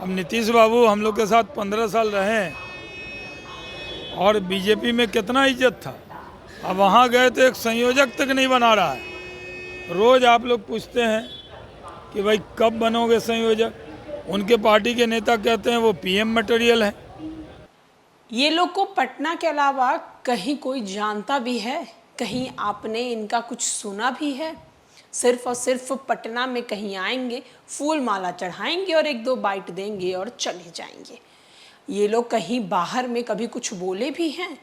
अब नीतीश बाबू हम लोग के साथ 15 साल रहे हैं और बीजेपी में कितना इज्जत था। अब वहाँ गए तो एक संयोजक तक नहीं बना रहा है। रोज़ आप लोग पूछते हैं कि भाई कब बनोगे संयोजक। उनके पार्टी के नेता कहते हैं वो पीएम मटेरियल है। ये लोग को पटना के अलावा कहीं कोई जानता भी है? कहीं आपने इनका कुछ सुना भी है? सिर्फ और सिर्फ पटना में कहीं आएंगे, फूल माला चढ़ाएंगे और एक दो बाइट देंगे और चले जाएंगे। ये लोग कहीं बाहर में कभी कुछ बोले भी हैं?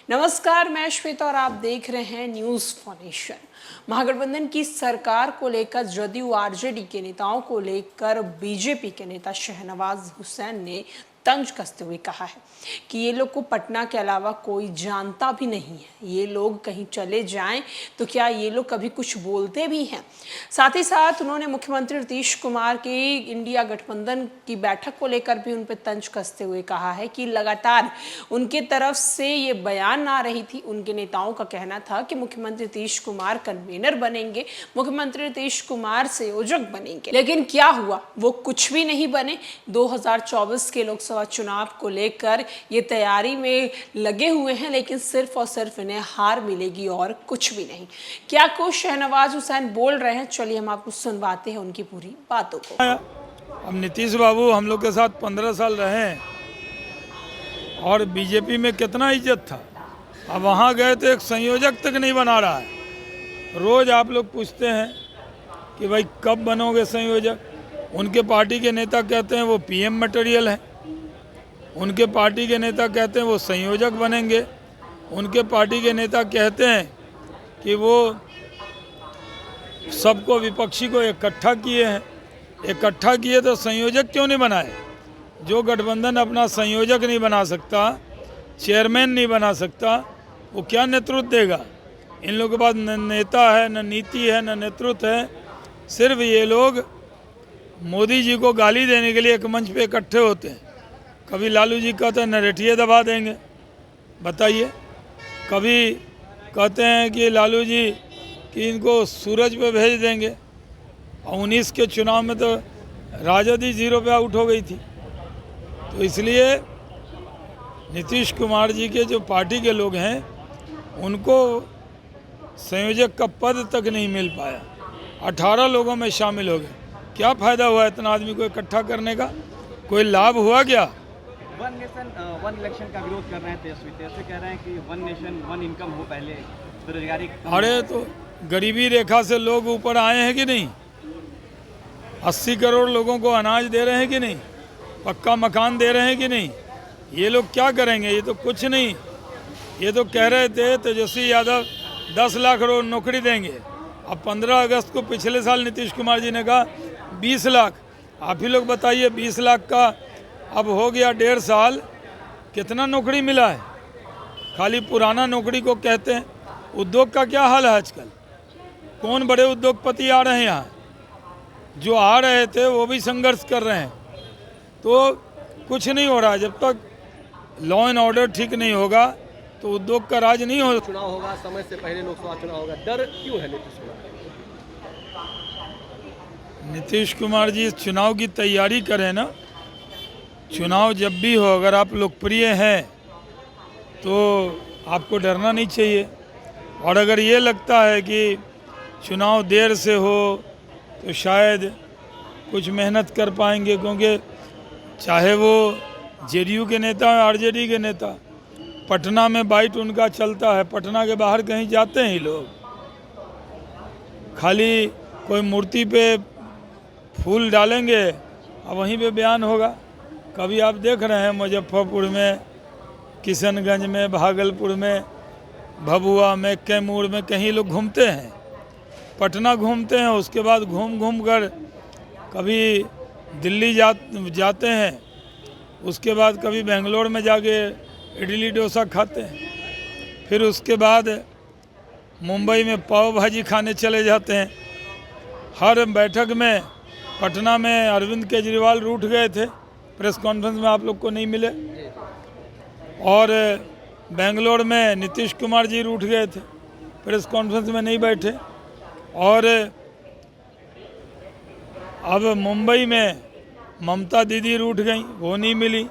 नमस्कार, मैं श्वेता और आप देख रहे हैं न्यूज़ फॉर नेशन। महागठबंधन की सरकार को लेकर जदयू आरजेडी के नेताओं को लेकर बीजेपी के नेता शहनवाज हुसैन ने तंज कसते हुए कहा है कि ये लोग को पटना के अलावा कोई जानता भी नहीं है। ये लोग कहीं चले जाएं तो क्या ये लोग कभी कुछ बोलते भी हैं? साथ ही साथ उन्होंने मुख्यमंत्री नीतीश कुमार की इंडिया गठबंधन की बैठक को लेकर भी उन पर तंज कसते हुए कहा है कि लगातार उनके तरफ से ये बयान आ रही थी। उनके नेताओं का कहना था कि मुख्यमंत्री नीतीश कुमार कन्वीनर बनेंगे, मुख्यमंत्री नीतीश कुमार संयोजक बनेंगे, लेकिन क्या हुआ? वो कुछ भी नहीं बने। 2024 के लोकसभा चुनाव को लेकर ये तैयारी में लगे हुए हैं, लेकिन सिर्फ और सिर्फ इन्हें हार मिलेगी और कुछ भी नहीं। क्या कुछ शहनवाज हुसैन बोल रहे हैं, चलिए हम आपको सुनवाते हैं उनकी पूरी बातों को। अब नीतीश बाबू हम लोग के साथ 15 साल रहे हैं और बीजेपी में कितना इज्जत था। अब वहाँ गए तो एक संयोजक तक नहीं बना रहा है। रोज़ आप लोग पूछते हैं कि भाई कब बनोगे संयोजक। उनके पार्टी के नेता कहते हैं वो पीएम मटेरियल है। उनके पार्टी के नेता कहते हैं वो संयोजक बनेंगे। उनके पार्टी के नेता कहते हैं कि वो सबको, विपक्षी को इकट्ठा किए हैं। इकट्ठा किए तो संयोजक क्यों नहीं बनाए? जो गठबंधन अपना संयोजक नहीं बना सकता, चेयरमैन नहीं बना सकता, वो क्या नेतृत्व देगा? इन लोगों के पास न नेता है, न नीति है, न नेतृत्व है। सिर्फ ये लोग मोदी जी को गाली देने के लिए एक मंच पे इकट्ठे होते हैं। कभी लालू जी कहते हैं नरेटिया दबा देंगे, बताइए। कभी कहते हैं कि लालू जी कि इनको सूरज पे भेज देंगे। और 19 के चुनाव में तो राजद ही 0 पे आउट हो गई थी। तो इसलिए नीतीश कुमार जी के जो पार्टी के लोग हैं उनको संयोजक का पद तक नहीं मिल पाया। 18 लोगों में शामिल हो गए। क्या फ़ायदा हुआ इतना आदमी को इकट्ठा करने का? कोई लाभ हुआ क्या? वन नेशन वन इलेक्शन का विरोध कर रहे हैं तेजस्वी कह रहे हैं कि वन नेशन वन इनकम हो पहले, बेरोजगारी। अरे तो गरीबी रेखा से लोग ऊपर आए हैं कि नहीं? 80 करोड़ लोगों को अनाज दे रहे हैं कि नहीं? पक्का मकान दे रहे हैं कि नहीं? ये लोग क्या करेंगे? ये तो कुछ नहीं। ये तो कह रहे थे तेजस्वी यादव 10 लाख नौकरी देंगे। अब 15 अगस्त को पिछले साल नीतीश कुमार जी ने कहा 20 लाख। आप ही लोग बताइए, 20 लाख का अब हो गया 1.5 साल, कितना नौकरी मिला है? खाली पुराना नौकरी को कहते हैं। उद्योग का क्या हाल है आजकल? कौन बड़े उद्योगपति आ रहे हैं यहाँ? जो आ रहे थे वो भी संघर्ष कर रहे हैं। तो कुछ नहीं हो रहा। जब तक लॉ एंड ऑर्डर ठीक नहीं होगा तो उद्योग का राज नहीं होगा। चुनाव होगा, समय से पहले लोकसभा चुनाव होगा, डर क्यों है नीतीश कुमार? नीतीश कुमार जी चुनाव की तैयारी करें ना। चुनाव जब भी हो, अगर आप लोकप्रिय हैं तो आपको डरना नहीं चाहिए। और अगर ये लगता है कि चुनाव देर से हो तो शायद कुछ मेहनत कर पाएंगे, क्योंकि चाहे वो जेडीयू के नेता हैं, आरजेडी के नेता, पटना में बाइट उनका चलता है। पटना के बाहर कहीं जाते हैं ही लोग, खाली कोई मूर्ति पे फूल डालेंगे और वहीं पे बयान होगा। कभी आप देख रहे हैं मुजफ्फरपुर में, किशनगंज में, भागलपुर में, भभुआ में, कैमूर में कहीं लोग घूमते हैं। पटना घूमते हैं, उसके बाद घूम कर कभी दिल्ली जाते हैं, उसके बाद कभी बेंगलोर में जाके इडली डोसा खाते हैं, फिर उसके बाद मुंबई में पाव भाजी खाने चले जाते हैं। हर बैठक में पटना में अरविंद केजरीवाल रूठ गए थे, प्रेस कॉन्फ्रेंस में आप लोग को नहीं मिले। और बेंगलोर में नीतीश कुमार जी रूठ गए थे, प्रेस कॉन्फ्रेंस में नहीं बैठे। और अब मुंबई में ममता दीदी रूठ गई, वो नहीं मिली।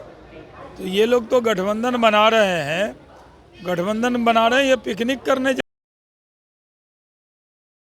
तो ये लोग तो गठबंधन बना रहे हैं, ये पिकनिक करने